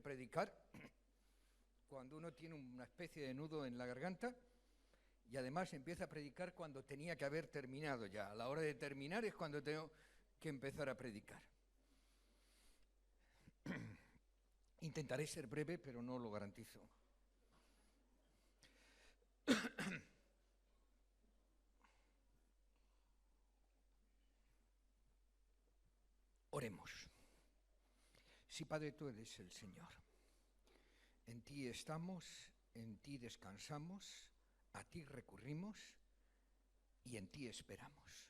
predicar cuando uno tiene una especie de nudo en la garganta y además empieza a predicar cuando tenía que haber terminado ya. A la hora de terminar es cuando tengo que empezar a predicar. Intentaré ser breve, pero no lo garantizo. Oremos. Sí, Padre, tú eres el Señor. En ti estamos, en ti descansamos, a ti recurrimos y en ti esperamos.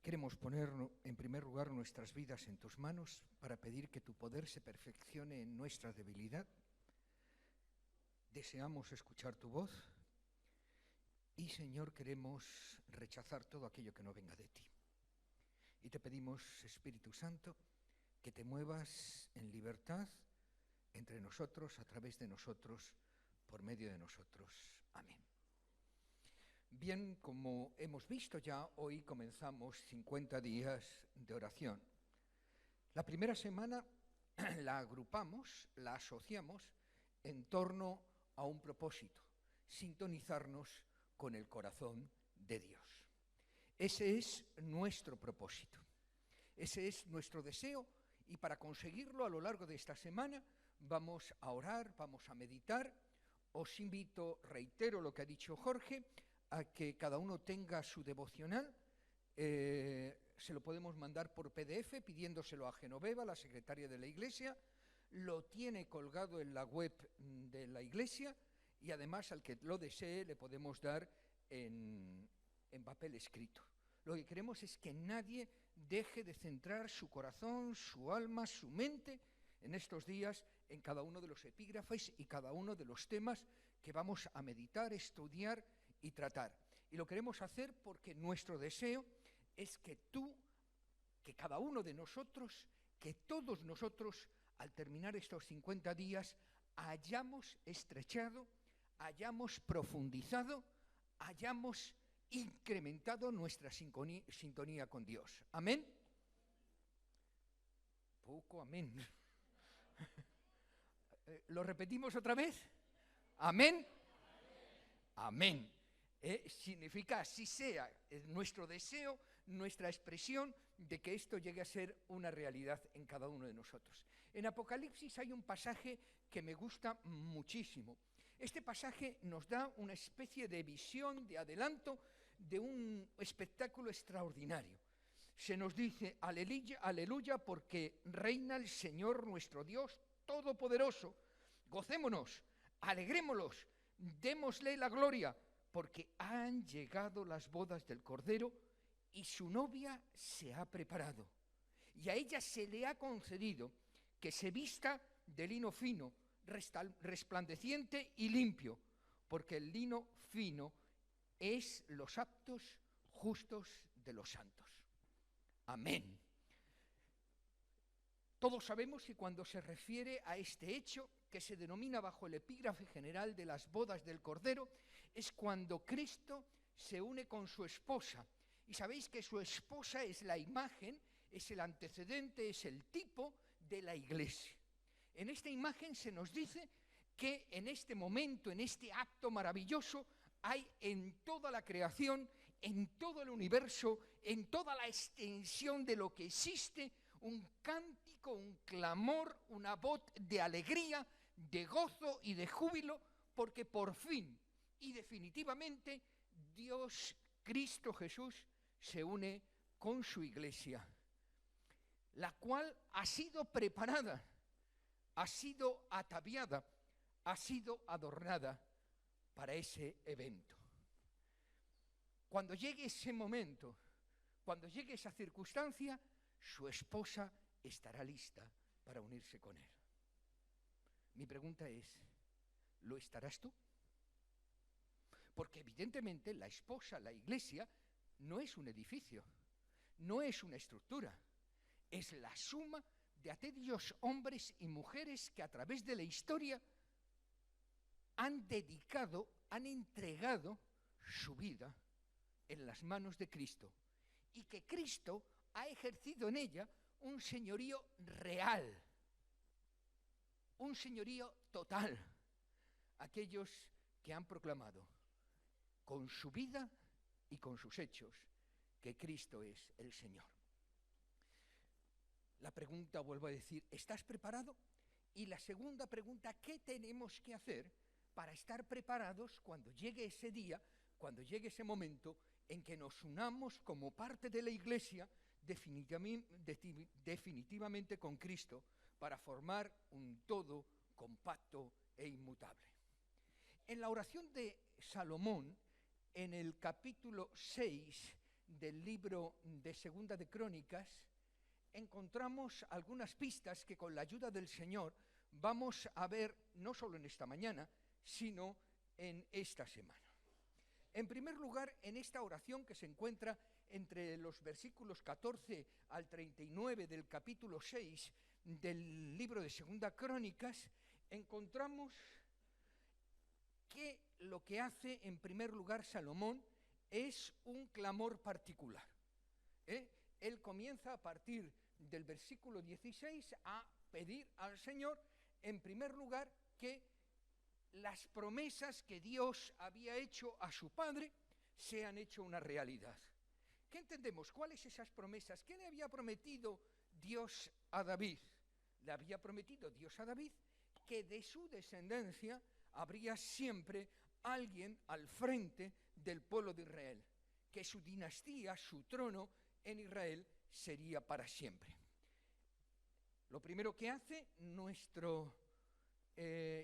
Queremos poner en primer lugar nuestras vidas en tus manos para pedir que tu poder se perfeccione en nuestra debilidad. Deseamos escuchar tu voz y, Señor, queremos rechazar todo aquello que no venga de ti. Y te pedimos, Espíritu Santo, que te muevas en libertad entre nosotros, a través de nosotros, por medio de nosotros. Amén. Bien, como hemos visto ya, hoy comenzamos 50 días de oración. La primera semana la agrupamos, la asociamos en torno a un propósito: sintonizarnos con el corazón de Dios. Ese es nuestro propósito, ese es nuestro deseo, y para conseguirlo a lo largo de esta semana vamos a orar, vamos a meditar. Os invito, reitero lo que ha dicho Jorge, a que cada uno tenga su devocional. Se lo podemos mandar por PDF pidiéndoselo a Genoveva, la secretaria de la Iglesia. Lo tiene colgado en la web de la Iglesia y además al que lo desee le podemos dar en papel escrito. Lo que queremos es que nadie deje de centrar su corazón, su alma, su mente en estos días en cada uno de los epígrafes y cada uno de los temas que vamos a meditar, estudiar y tratar. Y lo queremos hacer porque nuestro deseo es que tú, que cada uno de nosotros, que todos nosotros, al terminar estos 50 días, hayamos estrechado, hayamos profundizado, hayamos incrementado nuestra sintonía con Dios. ¿Amén? Poco amén. ¿Lo repetimos otra vez? ¿Amén? Amén. Significa así sea, es nuestro deseo, nuestra expresión de que esto llegue a ser una realidad en cada uno de nosotros. En Apocalipsis hay un pasaje que me gusta muchísimo. Este pasaje nos da una especie de visión, de adelanto, de un espectáculo extraordinario. Se nos dice, aleluya, aleluya, porque reina el Señor nuestro Dios Todopoderoso. Gocémonos, alegrémonos, démosle la gloria, porque han llegado las bodas del Cordero y su novia se ha preparado. Y a ella se le ha concedido que se vista de lino fino, resplandeciente y limpio, porque el lino fino es los actos justos de los santos. Amén. Todos sabemos que cuando se refiere a este hecho, que se denomina bajo el epígrafe general de las bodas del Cordero, es cuando Cristo se une con su esposa. Y sabéis que su esposa es la imagen, es el antecedente, es el tipo de la Iglesia. En esta imagen se nos dice que en este momento, en este acto maravilloso, hay en toda la creación, en todo el universo, en toda la extensión de lo que existe, un cántico, un clamor, una voz de alegría, de gozo y de júbilo, porque por fin y definitivamente Dios, Cristo Jesús, se une con su Iglesia, la cual ha sido preparada, ha sido ataviada, ha sido adornada para ese evento. Cuando llegue ese momento, cuando llegue esa circunstancia, su esposa estará lista para unirse con él. Mi pregunta es, ¿lo estarás tú? Porque evidentemente la esposa, la Iglesia, no es un edificio, no es una estructura, es la suma de aquellos hombres y mujeres que a través de la historia han dedicado, han entregado su vida en las manos de Cristo, y que Cristo ha ejercido en ella un señorío real. un señorío total a aquellos que han proclamado con su vida y con sus hechos que Cristo es el Señor. La pregunta, vuelvo a decir, ¿estás preparado? Y la segunda pregunta, ¿qué tenemos que hacer para estar preparados cuando llegue ese día, cuando llegue ese momento en que nos unamos como parte de la Iglesia definitivamente con Cristo para formar un todo compacto e inmutable? En la oración de Salomón, en el capítulo 6 del libro de Segunda de Crónicas, encontramos algunas pistas que con la ayuda del Señor vamos a ver no solo en esta mañana, sino en esta semana. En primer lugar, en esta oración que se encuentra entre los versículos 14 al 39 del capítulo 6 del libro de Segunda Crónicas, encontramos que lo que hace en primer lugar Salomón es un clamor particular. Él comienza a partir del versículo 16 a pedir al Señor, en primer lugar, que las promesas que Dios había hecho a su padre sean hecho una realidad. ¿Qué entendemos? ¿Cuáles esas promesas? ¿Qué le había prometido Dios a David? Le había prometido Dios a David que de su descendencia habría siempre alguien al frente del pueblo de Israel, que su dinastía, su trono en Israel sería para siempre. Lo primero que hace nuestro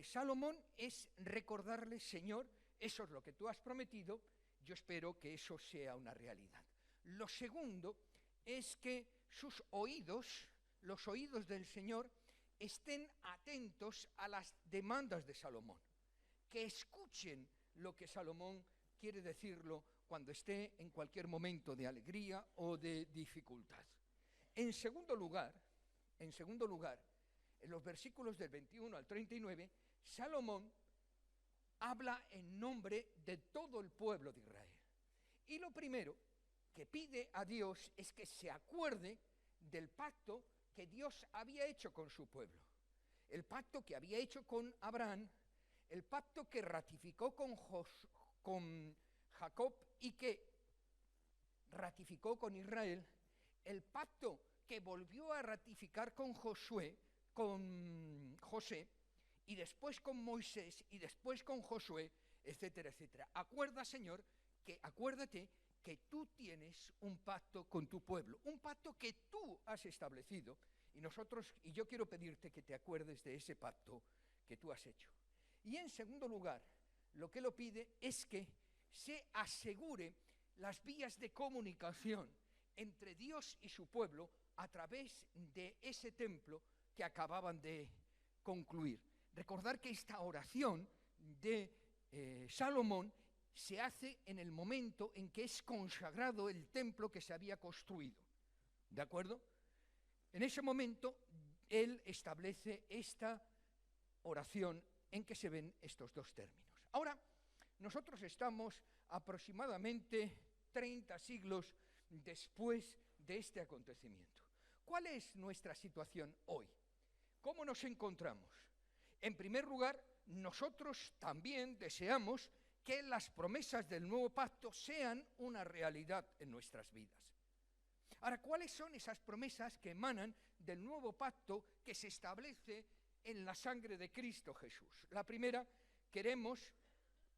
Salomón es recordarle: Señor, eso es lo que tú has prometido, yo espero que eso sea una realidad. Lo segundo es que sus oídos, los oídos del Señor, estén atentos a las demandas de Salomón, que escuchen lo que Salomón quiere decirlo cuando esté en cualquier momento de alegría o de dificultad. En segundo lugar, en los versículos del 21 al 39, Salomón habla en nombre de todo el pueblo de Israel. Y lo primero que pide a Dios es que se acuerde del pacto que Dios había hecho con su pueblo. El pacto que había hecho con Abraham, el pacto que ratificó con Jacob y que ratificó con Israel, el pacto que volvió a ratificar con José, y después con Moisés, y después con Josué, etcétera, etcétera. Acuérdate que tú tienes un pacto con tu pueblo, un pacto que tú has establecido, y yo quiero pedirte que te acuerdes de ese pacto que tú has hecho. Y en segundo lugar, lo que lo pide es que se asegure las vías de comunicación entre Dios y su pueblo a través de ese templo que acababan de concluir. Recordar que esta oración de Salomón se hace en el momento en que es consagrado el templo que se había construido. ¿De acuerdo? En ese momento, él establece esta oración en que se ven estos dos términos. Ahora, nosotros estamos aproximadamente 30 siglos después de este acontecimiento. ¿Cuál es nuestra situación hoy? ¿Cómo nos encontramos? En primer lugar, nosotros también deseamos que las promesas del nuevo pacto sean una realidad en nuestras vidas. Ahora, ¿cuáles son esas promesas que emanan del nuevo pacto que se establece en la sangre de Cristo Jesús? La primera, queremos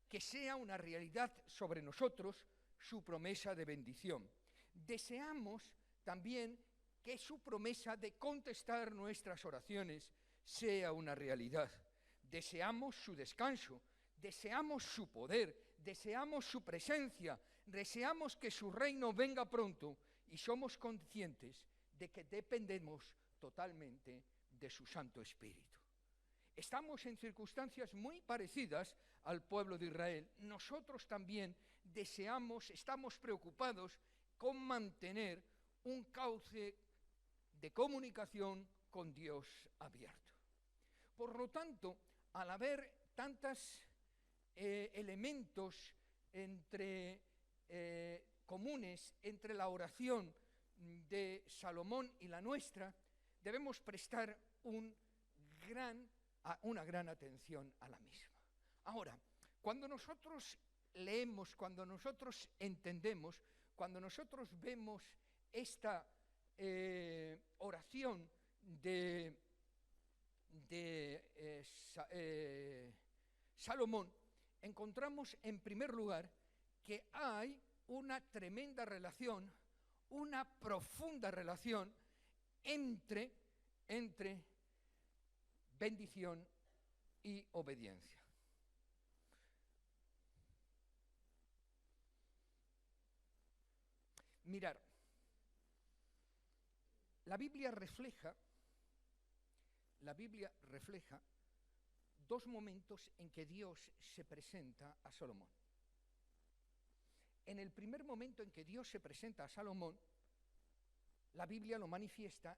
que sea una realidad sobre nosotros su promesa de bendición. Deseamos también que su promesa de contestar nuestras oraciones sea una realidad. Deseamos su descanso, deseamos su poder, deseamos su presencia, deseamos que su reino venga pronto y somos conscientes de que dependemos totalmente de su Santo Espíritu. Estamos en circunstancias muy parecidas al pueblo de Israel. Nosotros también estamos preocupados con mantener un cauce de comunicación con Dios abierto. Por lo tanto, al haber tantos elementos comunes entre la oración de Salomón y la nuestra, debemos prestar un gran una gran atención a la misma. Ahora, cuando nosotros leemos, cuando nosotros entendemos, cuando nosotros vemos esta oración de Salomón, encontramos en primer lugar que hay una tremenda relación, una profunda relación entre bendición y obediencia. Mirar, la Biblia refleja dos momentos en que Dios se presenta a Salomón. En el primer momento en que Dios se presenta a Salomón, la Biblia lo manifiesta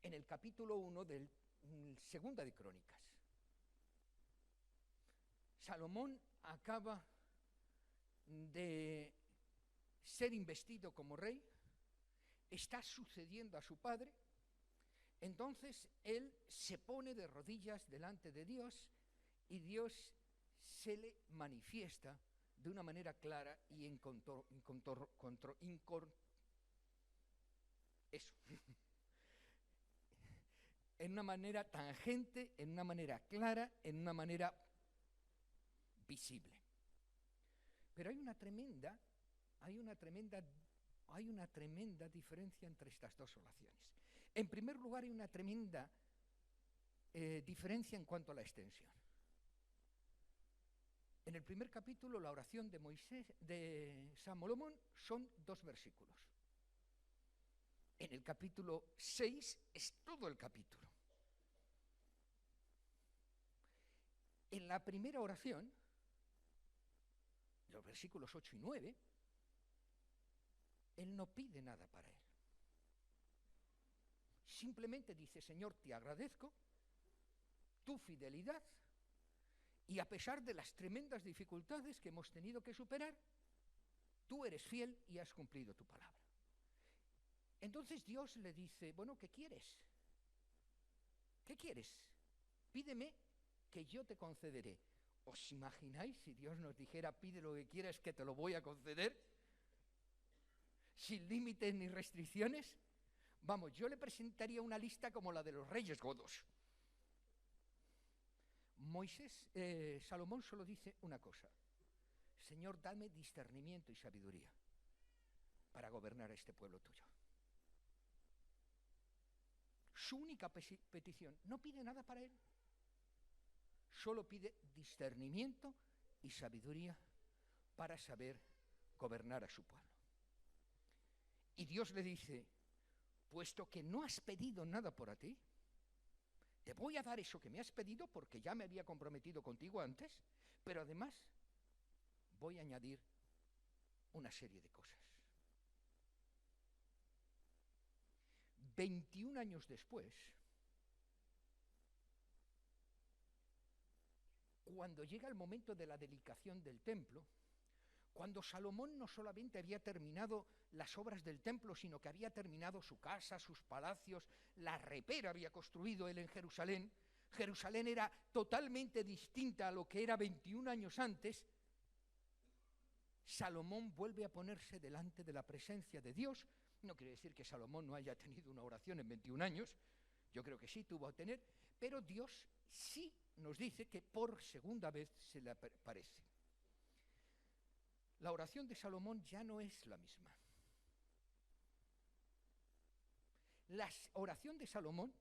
en el capítulo 1 del Segunda de Crónicas. Salomón acaba de ser investido como rey, está sucediendo a su padre, entonces él se pone de rodillas delante de Dios y Dios se le manifiesta de una manera clara y en una manera tangente, en una manera clara, en una manera visible. Pero hay una tremenda diferencia entre estas dos oraciones. En primer lugar, hay una tremenda diferencia en cuanto a la extensión. En el primer capítulo, la oración de Salomón son 2 versículos. En el capítulo 6 es todo el capítulo. En la primera oración, los versículos 8 y 9, él no pide nada para él. Simplemente dice: Señor, te agradezco tu fidelidad y a pesar de las tremendas dificultades que hemos tenido que superar, tú eres fiel y has cumplido tu palabra. Entonces Dios le dice: bueno, ¿qué quieres? ¿Qué quieres? Pídeme que yo te concederé. ¿Os imagináis si Dios nos dijera: pide lo que quieras que te lo voy a conceder? Sin límites ni restricciones. Vamos, yo le presentaría una lista como la de los reyes godos. Salomón solo dice una cosa: Señor, dame discernimiento y sabiduría para gobernar a este pueblo tuyo. Su única petición, no pide nada para él, solo pide discernimiento y sabiduría para saber gobernar a su pueblo. Y Dios le dice: puesto que no has pedido nada por ti, te voy a dar eso que me has pedido porque ya me había comprometido contigo antes, pero además voy a añadir una serie de cosas. 21 años después, cuando llega el momento de la dedicación del templo, cuando Salomón no solamente había terminado las obras del templo, sino que había terminado su casa, sus palacios, la repera había construido él en Jerusalén. Jerusalén era totalmente distinta a lo que era 21 años antes. Salomón vuelve a ponerse delante de la presencia de Dios. No quiere decir que Salomón no haya tenido una oración en 21 años, yo creo que sí tuvo a tener, pero Dios sí nos dice que por segunda vez se le aparece. La oración de Salomón ya no es la misma. La oración de Salomón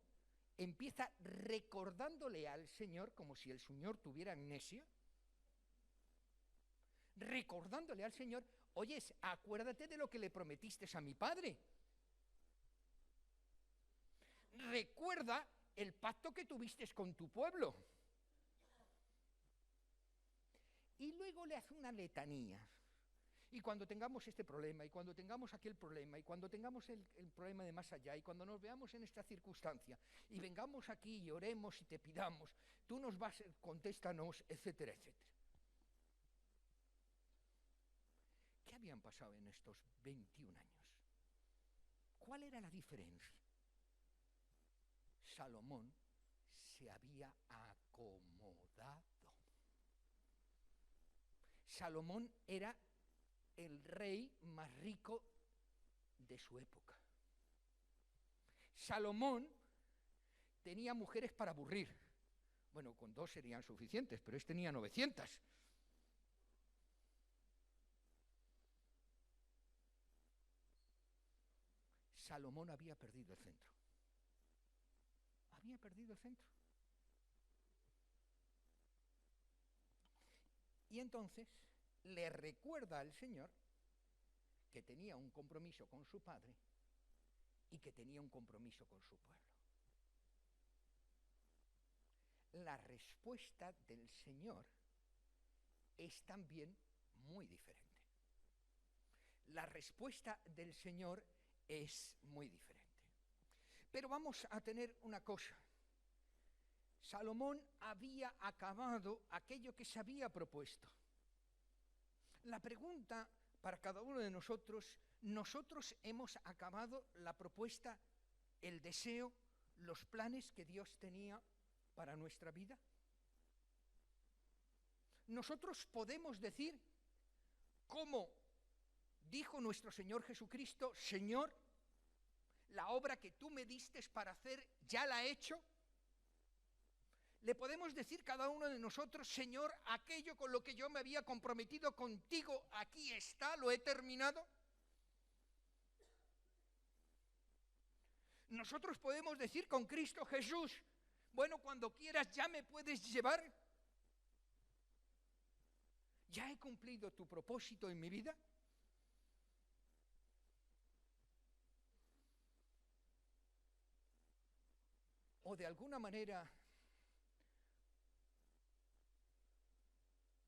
empieza recordándole al Señor, como si el Señor tuviera amnesia, recordándole al Señor: oyes, acuérdate de lo que le prometiste a mi padre. Recuerda el pacto que tuviste con tu pueblo. Y luego le hace una letanía. Y cuando tengamos este problema, y cuando tengamos aquel problema, y cuando tengamos el problema de más allá, y cuando nos veamos en esta circunstancia, y vengamos aquí y oremos y te pidamos, tú nos vas, contéstanos, etcétera, etcétera. ¿Qué habían pasado en estos 21 años? ¿Cuál era la diferencia? Salomón se había acomodado. Salomón era el rey más rico de su época. Salomón tenía mujeres para aburrir. Bueno, con 2 serían suficientes, pero tenía 900. Salomón había perdido el centro. Había perdido el centro. Y entonces le recuerda al Señor que tenía un compromiso con su padre y que tenía un compromiso con su pueblo. La respuesta del Señor es también muy diferente. La respuesta del Señor es muy diferente. Pero vamos a tener una cosa. Salomón había acabado aquello que se había propuesto. La pregunta para cada uno de nosotros, ¿nosotros hemos acabado la propuesta, el deseo, los planes que Dios tenía para nuestra vida? Nosotros podemos decir, como dijo nuestro Señor Jesucristo, Señor, la obra que tú me diste para hacer, ¿ya la he hecho? Le podemos decir cada uno de nosotros, Señor, aquello con lo que yo me había comprometido contigo, aquí está, lo he terminado. Nosotros podemos decir con Cristo Jesús, bueno, cuando quieras ya me puedes llevar. ¿Ya he cumplido tu propósito en mi vida? O de alguna manera,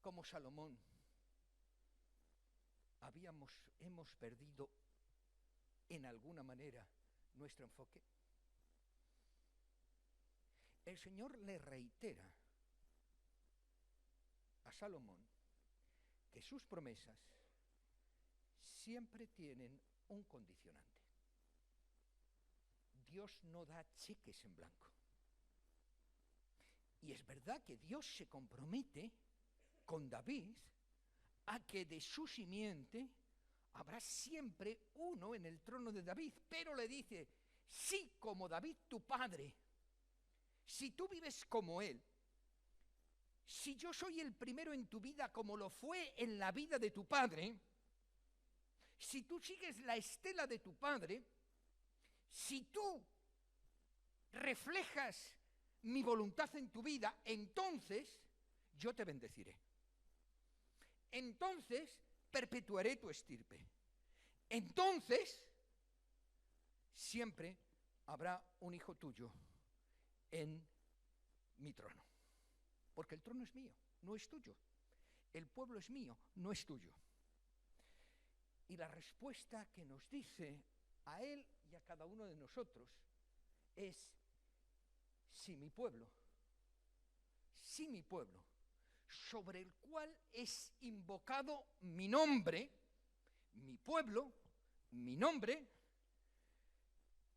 como Salomón, hemos perdido en alguna manera nuestro enfoque. El Señor le reitera a Salomón que sus promesas siempre tienen un condicionante. Dios no da cheques en blanco. Y es verdad que Dios se compromete con David a que de su simiente habrá siempre uno en el trono de David, pero le dice, sí, como David tu padre, si tú vives como él, si yo soy el primero en tu vida como lo fue en la vida de tu padre, si tú sigues la estela de tu padre, si tú reflejas mi voluntad en tu vida, entonces yo te bendeciré. Entonces perpetuaré tu estirpe. Entonces siempre habrá un hijo tuyo en mi trono. Porque el trono es mío, no es tuyo. El pueblo es mío, no es tuyo. Y la respuesta que nos dice a él y a cada uno de nosotros es, si mi pueblo, sobre el cual es invocado mi nombre, mi pueblo, mi nombre,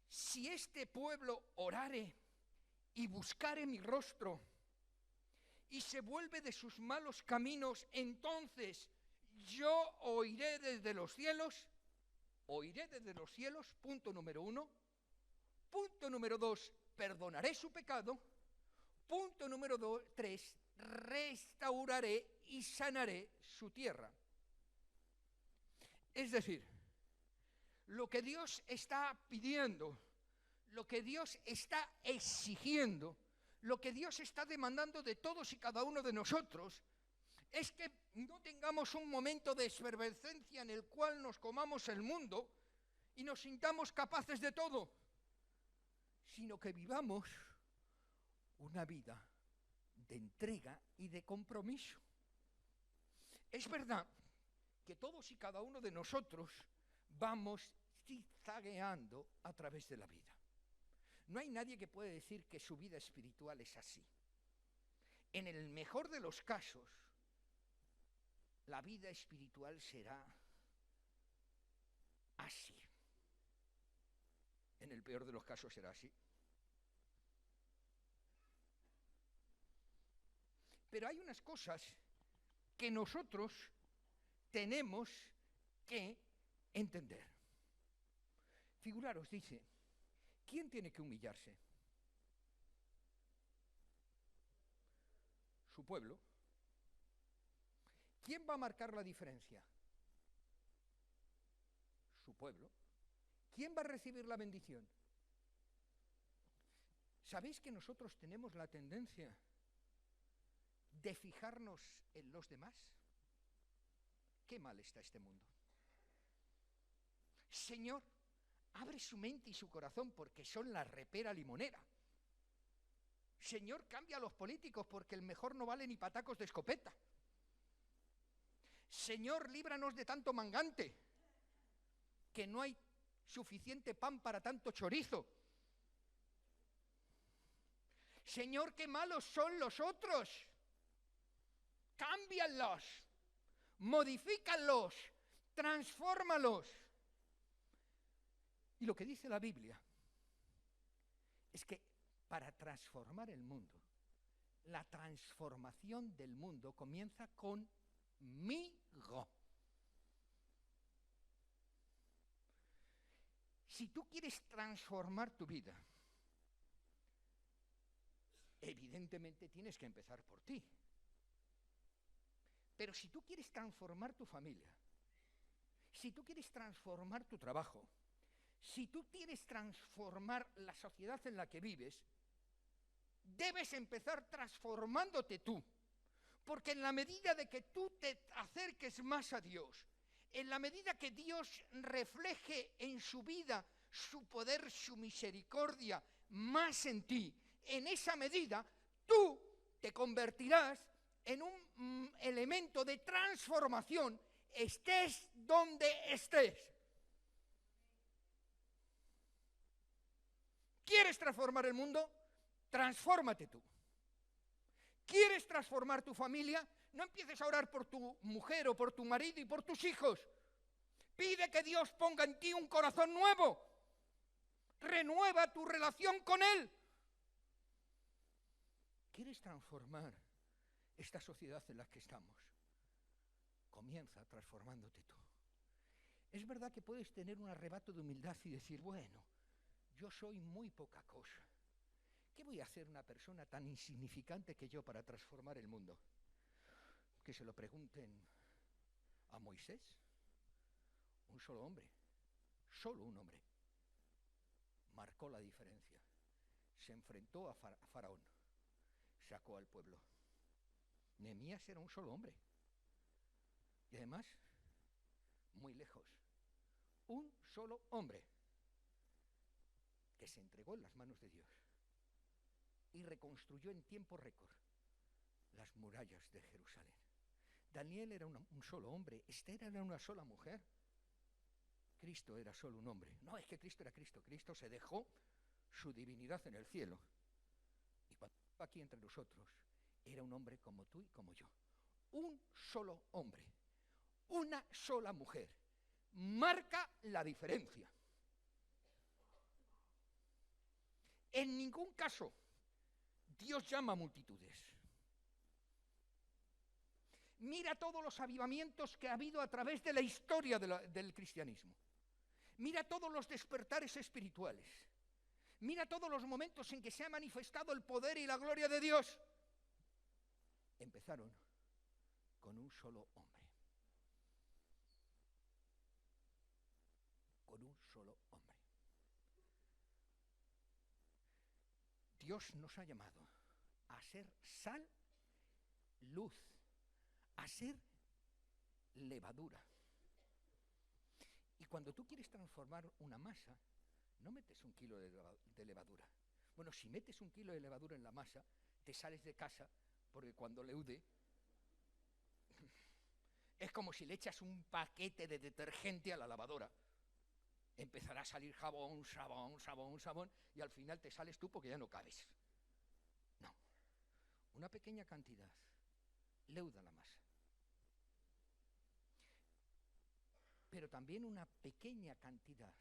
si este pueblo orare y buscare mi rostro y se vuelve de sus malos caminos, entonces yo oiré desde los cielos, punto número 1. Punto número 2, perdonaré su pecado. Punto número 3, restauraré y sanaré su tierra. Es decir, lo que Dios está pidiendo, lo que Dios está exigiendo, lo que Dios está demandando de todos y cada uno de nosotros, es que no tengamos un momento de efervescencia en el cual nos comamos el mundo y nos sintamos capaces de todo, sino que vivamos una vida de entrega y de compromiso. Es verdad que todos y cada uno de nosotros vamos zigzagueando a través de la vida. No hay nadie que pueda decir que su vida espiritual es así. En el mejor de los casos, la vida espiritual será así. En el peor de los casos será así. Pero hay unas cosas que nosotros tenemos que entender. Figuraros, dice, ¿quién tiene que humillarse? Su pueblo. ¿Quién va a marcar la diferencia? Su pueblo. ¿Quién va a recibir la bendición? ¿Sabéis que nosotros tenemos la tendencia de fijarnos en los demás? Qué mal está este mundo. Señor, abre su mente y su corazón porque son la repera limonera. Señor, cambia a los políticos porque el mejor no vale ni patacos de escopeta. Señor, líbranos de tanto mangante, que no hay suficiente pan para tanto chorizo. Señor, qué malos son los otros. Cámbialos, modifícalos, transfórmalos. Y lo que dice la Biblia es que para transformar el mundo, la transformación del mundo comienza conmigo. Si tú quieres transformar tu vida, evidentemente tienes que empezar por ti. Pero si tú quieres transformar tu familia, si tú quieres transformar tu trabajo, si tú quieres transformar la sociedad en la que vives, debes empezar transformándote tú. Porque en la medida de que tú te acerques más a Dios, en la medida que Dios refleje en su vida su poder, su misericordia, más en ti, en esa medida tú te convertirás en un elemento de transformación, estés donde estés. ¿Quieres transformar el mundo? Transfórmate tú. ¿Quieres transformar tu familia? No empieces a orar por tu mujer o por tu marido y por tus hijos. Pide que Dios ponga en ti un corazón nuevo. Renueva tu relación con Él. ¿Quieres transformar esta sociedad en la que estamos? Comienza transformándote tú. Es verdad que puedes tener un arrebato de humildad y decir, bueno, yo soy muy poca cosa. ¿Qué voy a hacer una persona tan insignificante que yo para transformar el mundo? Que se lo pregunten a Moisés, un solo hombre, solo un hombre, marcó la diferencia, se enfrentó a Faraón, sacó al pueblo. Nehemías era un solo hombre, y además, muy lejos, un solo hombre, que se entregó en las manos de Dios y reconstruyó en tiempo récord las murallas de Jerusalén. Daniel era un solo hombre, Esther era una sola mujer, Cristo era solo un hombre. No, es que Cristo era Cristo, Cristo se dejó su divinidad en el cielo. Y cuando estaba aquí entre nosotros, era un hombre como tú y como yo. Un solo hombre, una sola mujer, marca la diferencia. En ningún caso Dios llama a multitudes. Mira todos los avivamientos que ha habido a través de la historia del cristianismo. Mira todos los despertares espirituales. Mira todos los momentos en que se ha manifestado el poder y la gloria de Dios. Empezaron con un solo hombre. Con un solo hombre. Dios nos ha llamado a ser sal, luz, a ser levadura. Y cuando tú quieres transformar una masa, no metes 1 kilo de levadura. Bueno, si metes 1 kilo de levadura en la masa, te sales de casa, porque cuando leude, es como si le echas un paquete de detergente a la lavadora. Empezará a salir jabón, sabón, sabón, sabón, y al final te sales tú porque ya no cabes. No, una pequeña cantidad leuda la masa. Pero también una pequeña cantidad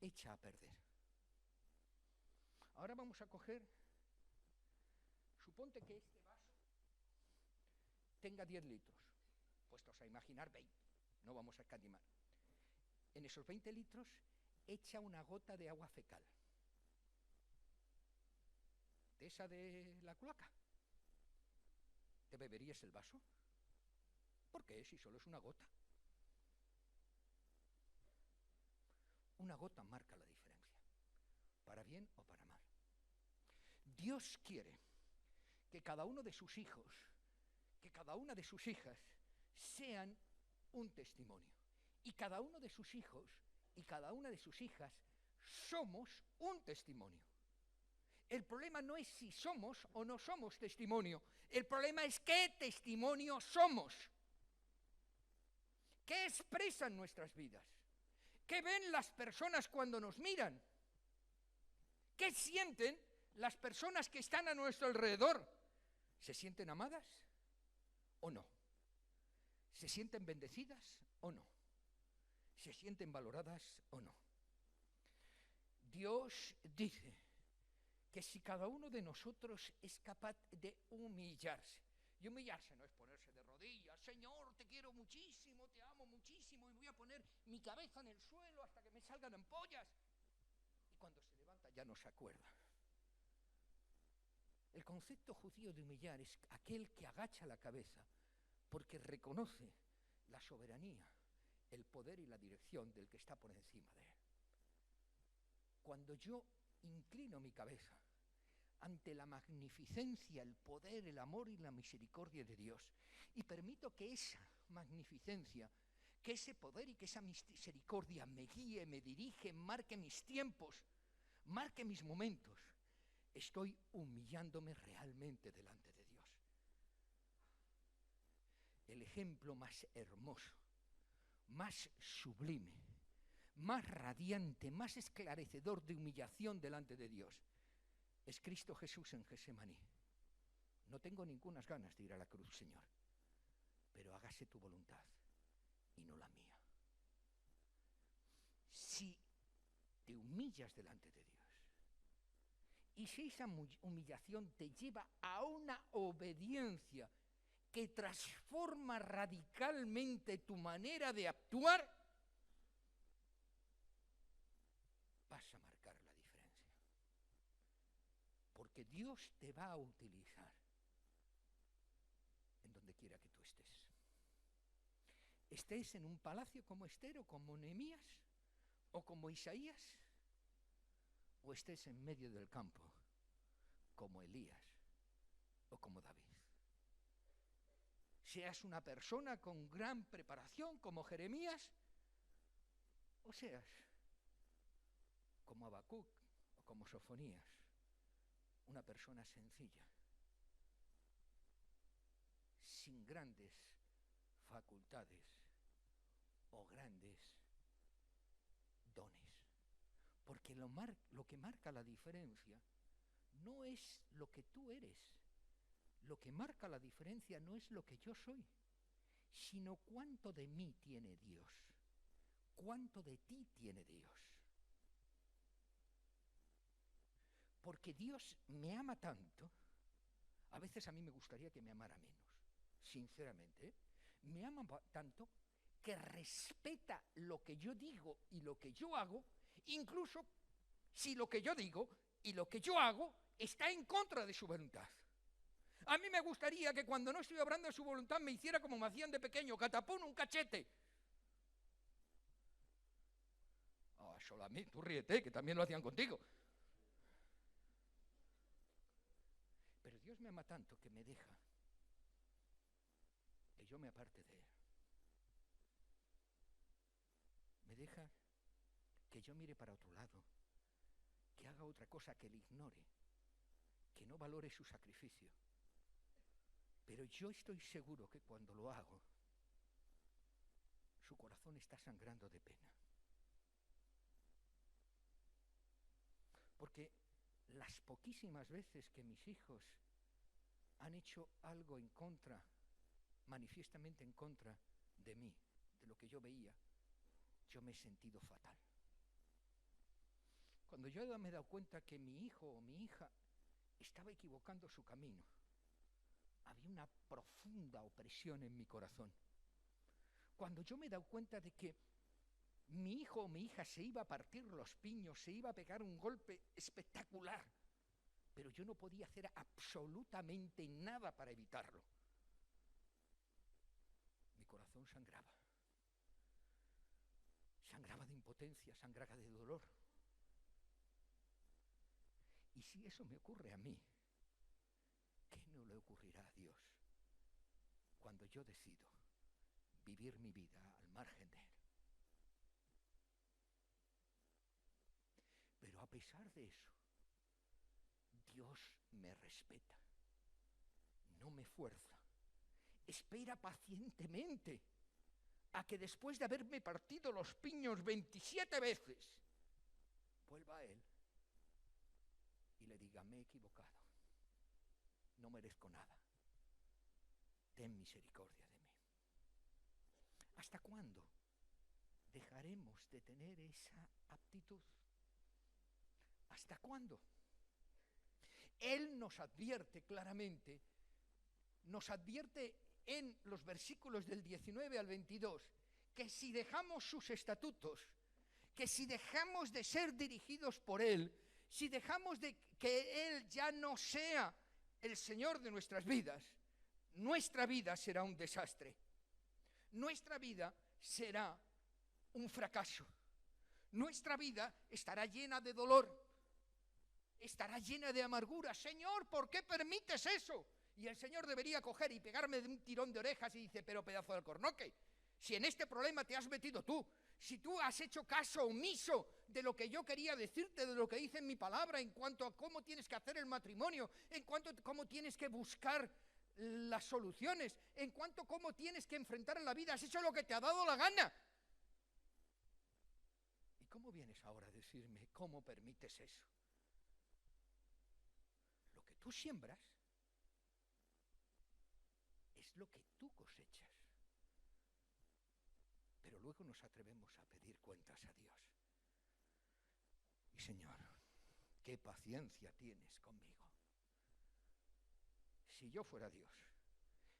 echa a perder. Ahora vamos a coger, suponte que este vaso tenga 10 litros, puestos a imaginar 20, no vamos a escatimar. En esos 20 litros echa una gota de agua fecal, de esa de la cloaca. ¿Te beberías el vaso? ¿Por qué? Si solo es una gota. Una gota marca la diferencia, para bien o para mal. Dios quiere que cada uno de sus hijos, que cada una de sus hijas sean un testimonio. Y cada uno de sus hijos y cada una de sus hijas somos un testimonio. El problema no es si somos o no somos testimonio. El problema es qué testimonio somos. ¿Qué expresan nuestras vidas? ¿Qué ven las personas cuando nos miran? ¿Qué sienten las personas que están a nuestro alrededor? ¿Se sienten amadas o no? ¿Se sienten bendecidas o no? ¿Se sienten valoradas o no? Dios dice que si cada uno de nosotros es capaz de humillarse, y humillarse no es ponerse de rodillas, Señor, te quiero muchísimo, te amo muchísimo, y voy a poner mi cabeza en el suelo hasta que me salgan ampollas, y cuando se levanta ya no se acuerda. El concepto judío de humillar es aquel que agacha la cabeza porque reconoce la soberanía, el poder y la dirección del que está por encima de él. Cuando yo inclino mi cabeza ante la magnificencia, el poder, el amor y la misericordia de Dios, y permito que esa magnificencia, que ese poder y que esa misericordia me guíe, me dirige, marque mis tiempos, marque mis momentos, estoy humillándome realmente delante de Dios. El ejemplo más hermoso, más sublime, más radiante, más esclarecedor de humillación delante de Dios es Cristo Jesús en Getsemaní. No tengo ningunas ganas de ir a la cruz, Señor, pero hágase tu voluntad y no la mía. Si te humillas delante de Dios y si esa humillación te lleva a una obediencia que transforma radicalmente tu manera de actuar, vas a marcar la diferencia. Porque Dios te va a utilizar en donde quiera que tú estés. Estés en un palacio como Esther o como Nehemías o como Isaías, o estés en medio del campo como Elías o como David. Seas una persona con gran preparación como Jeremías, o seas como Habacuc o como Sofonías, una persona sencilla, sin grandes facultades o grandes dones. Porque lo que marca la diferencia no es lo que tú eres. Lo que marca la diferencia no es lo que yo soy, sino cuánto de mí tiene Dios, cuánto de ti tiene Dios. Porque Dios me ama tanto, a veces a mí me gustaría que me amara menos, sinceramente, ¿eh? Me ama tanto que respeta lo que yo digo y lo que yo hago, incluso si lo que yo digo y lo que yo hago está en contra de su voluntad. A mí me gustaría que cuando no estoy obrando de su voluntad me hiciera como me hacían de pequeño, catapún, un cachete. Solo a mí, tú ríete, que también lo hacían contigo. Pero Dios me ama tanto que me deja que yo me aparte de Él. Me deja que yo mire para otro lado, que haga otra cosa, que le ignore, que no valore su sacrificio. Pero yo estoy seguro que cuando lo hago, su corazón está sangrando de pena. Porque las poquísimas veces que mis hijos han hecho algo en contra, manifiestamente en contra de mí, de lo que yo veía, yo me he sentido fatal. Cuando yo me he dado cuenta que mi hijo o mi hija estaba equivocando su camino, había una profunda opresión en mi corazón. Cuando yo me he dado cuenta de que mi hijo o mi hija se iba a partir los piños, se iba a pegar un golpe espectacular, pero yo no podía hacer absolutamente nada para evitarlo. Mi corazón sangraba. Sangraba de impotencia, sangraba de dolor. Y si eso me ocurre a mí, ¿qué no le ocurrirá a Dios cuando yo decido vivir mi vida al margen de Él? Pero a pesar de eso, Dios me respeta, no me fuerza, espera pacientemente a que después de haberme partido los piños 27 veces, vuelva a Él y le diga: me he equivocado, no merezco nada, ten misericordia de mí. ¿Hasta cuándo dejaremos de tener esa aptitud? ¿Hasta cuándo? Él nos advierte claramente, nos advierte en los versículos del 19 al 22, que si dejamos sus estatutos, que si dejamos de ser dirigidos por Él, si dejamos de que Él ya no sea el Señor de nuestras vidas, nuestra vida será un desastre. Nuestra vida será un fracaso. Nuestra vida estará llena de dolor, estará llena de amargura. Señor, ¿por qué permites eso? Y el Señor debería coger y pegarme de un tirón de orejas y dice: pero pedazo de alcornoque, si en este problema te has metido tú, si tú has hecho caso omiso de lo que yo quería decirte, de lo que dice en mi palabra en cuanto a cómo tienes que hacer el matrimonio, en cuanto a cómo tienes que buscar las soluciones, en cuanto a cómo tienes que enfrentar en la vida, has hecho lo que te ha dado la gana. ¿Y cómo vienes ahora a decirme cómo permites eso? Lo que tú siembras es lo que tú cosechas. Pero luego nos atrevemos a pedir cuentas a Dios. Y Señor, qué paciencia tienes conmigo. Si yo fuera Dios,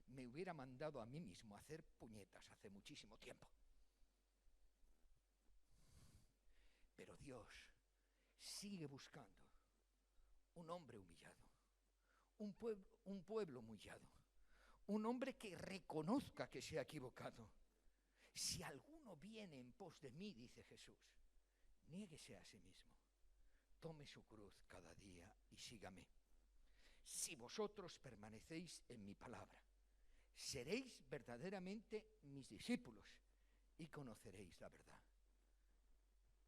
me hubiera mandado a mí mismo a hacer puñetas hace muchísimo tiempo. Pero Dios sigue buscando un hombre humillado, un pueblo humillado, un hombre que reconozca que se ha equivocado. Si alguno viene en pos de mí, dice Jesús, niéguese a sí mismo, tome su cruz cada día y sígame. Si vosotros permanecéis en mi palabra, seréis verdaderamente mis discípulos y conoceréis la verdad.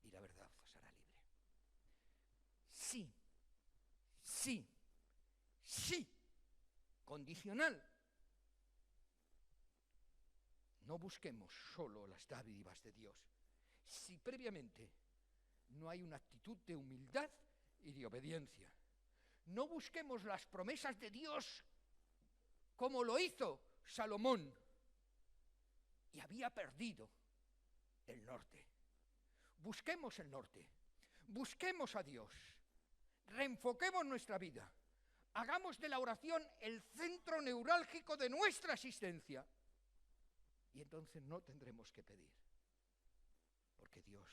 Y la verdad os hará libre. Sí, sí, sí, condicional. No busquemos solo las dádivas de Dios, si previamente no hay una actitud de humildad y de obediencia. No busquemos las promesas de Dios como lo hizo Salomón, y había perdido el norte. Busquemos el norte, busquemos a Dios, reenfoquemos nuestra vida, hagamos de la oración el centro neurálgico de nuestra existencia, y entonces no tendremos que pedir, porque Dios,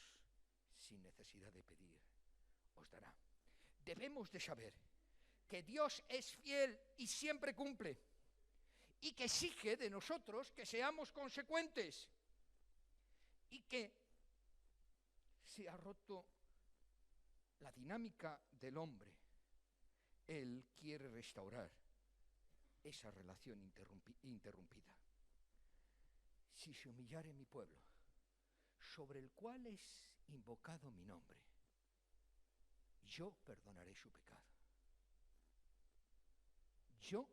sin necesidad de pedir, os dará. Debemos de saber que Dios es fiel y siempre cumple, y que exige de nosotros que seamos consecuentes, y que se ha roto la dinámica del hombre. Él quiere restaurar esa relación interrumpida. Si se humillare mi pueblo, sobre el cual es invocado mi nombre, yo perdonaré su pecado. Yo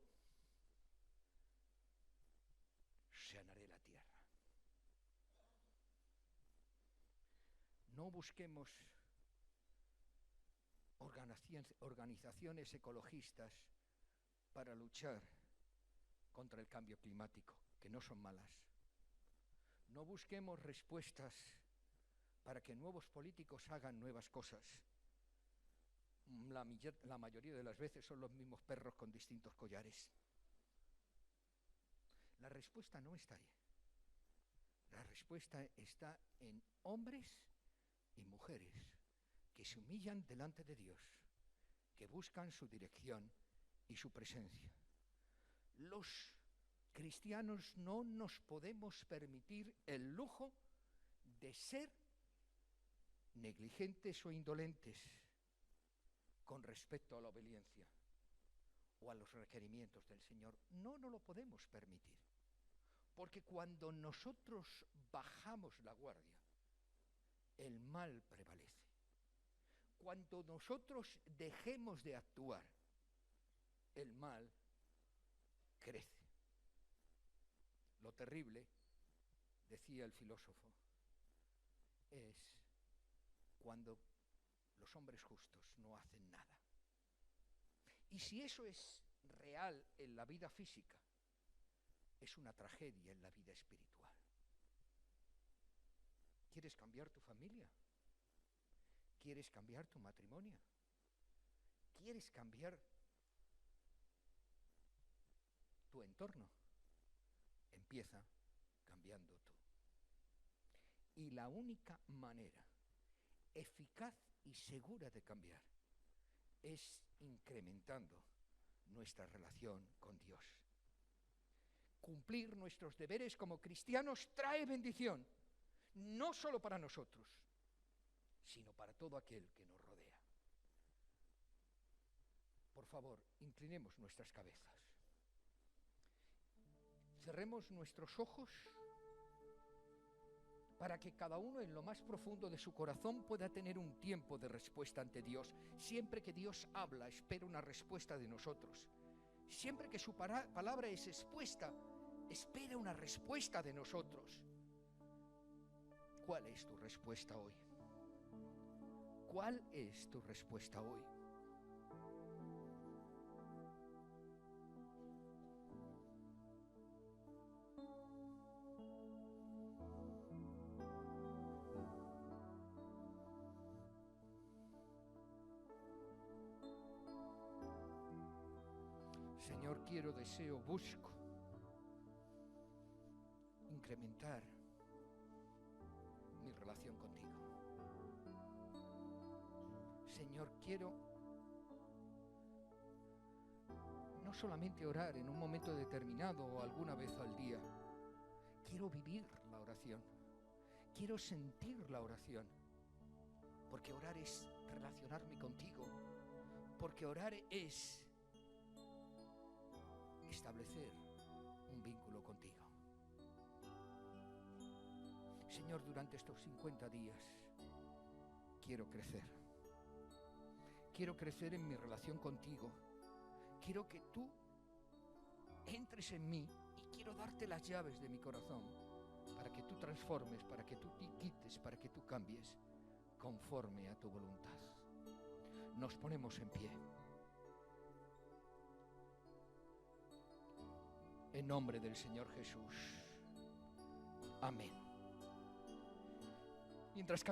sanaré la tierra. No busquemos organizaciones ecologistas para luchar contra el cambio climático, que no son malas. No busquemos respuestas para que nuevos políticos hagan nuevas cosas. La mayoría de las veces son los mismos perros con distintos collares. respuesta no está ahí. La respuesta está en hombres y mujeres que se humillan delante de Dios, que buscan su dirección y su presencia. Los cristianos no nos podemos permitir el lujo de ser negligentes o indolentes con respecto a la obediencia o a los requerimientos del Señor. No nos lo podemos permitir, porque cuando nosotros bajamos la guardia, el mal prevalece. Cuando nosotros dejemos de actuar, el mal crece. Lo terrible, decía el filósofo, es cuando los hombres justos no hacen nada. Y si eso es real en la vida física, es una tragedia en la vida espiritual. ¿Quieres cambiar tu familia? ¿Quieres cambiar tu matrimonio? ¿Quieres cambiar tu entorno? Empieza cambiando tú. Y la única manera eficaz y segura de cambiar es incrementando nuestra relación con Dios. Cumplir nuestros deberes como cristianos trae bendición, no solo para nosotros, sino para todo aquel que nos rodea. Por favor, inclinemos nuestras cabezas. Cerremos nuestros ojos para que cada uno en lo más profundo de su corazón pueda tener un tiempo de respuesta ante Dios. Siempre que Dios habla, espera una respuesta de nosotros. Siempre que su palabra es expuesta, espera una respuesta de nosotros. ¿Cuál es tu respuesta hoy? ¿Cuál es tu respuesta hoy? Señor, quiero, deseo, busco incrementar mi relación contigo. Señor, quiero no solamente orar en un momento determinado o alguna vez al día, quiero vivir la oración, quiero sentir la oración, porque orar es relacionarme contigo, porque orar es establecer un vínculo contigo. Señor, durante estos 50 días quiero crecer. Quiero crecer en mi relación contigo. Quiero que tú entres en mí y quiero darte las llaves de mi corazón para que tú transformes, para que tú quites, para que tú cambies conforme a tu voluntad. Nos ponemos en pie. En nombre del Señor Jesús. Amén. Mientras